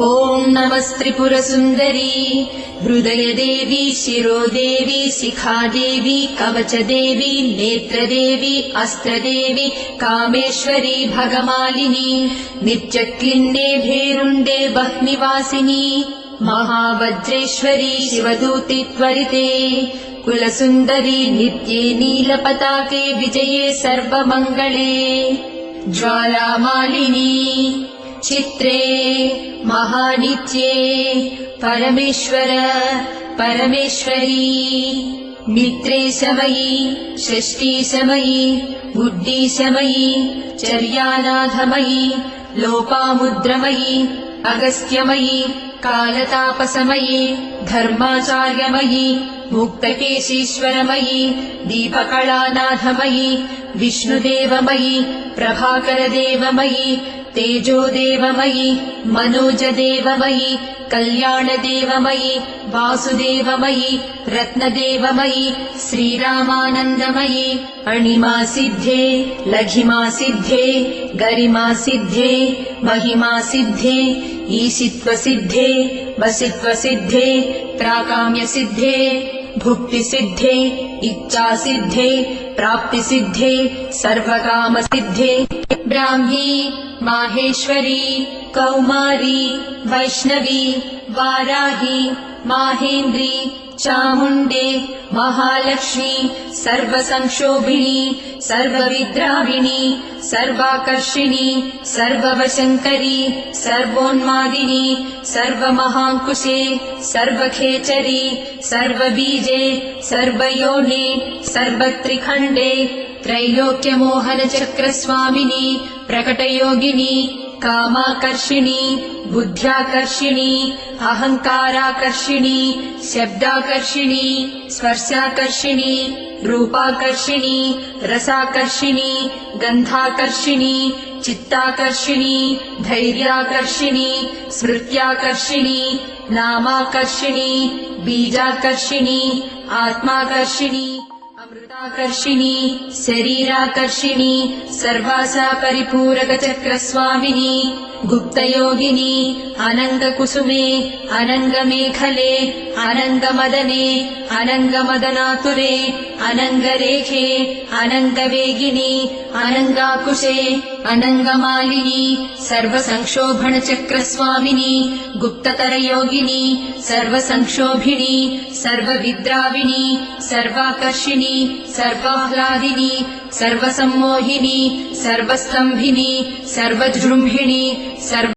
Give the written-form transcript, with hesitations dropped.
ॐ नमस्त्रिपुरसुन्दरी हृदयदेवी शिरोदेवी शिखादेवी कवचदेवी नेत्रदेवी अस्त्रदेवी कामेश्वरी भगमालिनी नित्यक्लिन्ने भेरुण्डे बह्निवासिनी महावज्रेश्वरी शिवदूति त्वरिते कुलसुन्दरी नित्ये नीलपताके विजये सर्वमङ्गले ज्वालामालिनी चित्रे महानित्ये परमेश्वर परमेश्वरी मित्रे समयी षष्ठी समयी बुद्धि समयी चर्यानाथमयी लोपामुद्रमयी अगस्त्यमयी कालतापसमयी धर्माचार्यमयी मुक्तकेशीश्वरमयी दीपकलानाथमयी विष्णुदेवमयी प्रभाकरदेवमयी तेजोदेवमयी मनोजदेवमयी कल्याणदेवमयी वासुदेवमयी रत्नदेवमयी श्रीरामानन्दमयी अणिमासिद्धे लघिमासिद्धे गरिमासिद्धे महिमासिद्धे ईशित्वसिद्धे वसित्वसिद्धे प्राकाम्यसिद्धे भुक्तिसिद्धे इच्छासिद्धे प्राप्तिसिद्धे सर्वकामसिद्धे ब्राह्मी माहेश्वरी कौमारी वैष्णवी वाराही माहेन्द्री चामुण्डे महालक्ष्मी सर्वसंक्षोभिणी सर्वविद्राविणी सर्वाकर्षिणी सर्ववशङ्करी सर्वोन्मादिनी सर्वमहाङ्कुशे सर्वखेचरी सर्वबीजे सर्वयोने सर्वत्रिखण्डे त्रैलोक्यमोहनचक्रस्वामिनी प्रकटयोगिनी कामाकर्षिणी बुद्ध्याकर्षिणी अहङ्काराकर्षिणी शब्दाकर्षिणी स्पर्शाकर्षिणी रूपाकर्षिणी रसाकर्षिणी गन्धाकर्षिणी चित्ताकर्षिणी धैर्याकर्षिणी स्मृत्याकर्षिणी नामाकर्षिणी बीजाकर्षिणी आत्माकर्षिणी अमृताकर्षिणी शरीराकर्षिणी सर्वासा परिपूरकचक्रस्वामिनी गुप्तयोगिनी अनङ्गकुसुमे अनङ्गमेखले अनङ्गमदने अनङ्गमदनातुरे अनङ्गरेखे अनङ्गवेगिनी अनङ्गाकुशे अनङ्गमालिनी सर्वसंक्षोभणचक्रस्वामिनी गुप्ततरयोगिनी सर्वसंक्षोभिणी सर्वविद्राविणी सर्वाकर्षिणी सर्वाह्लादिनी सर्वसम्मोहिनी सर्वस्तम्भिनी सर्वजृम्भिणी सर्व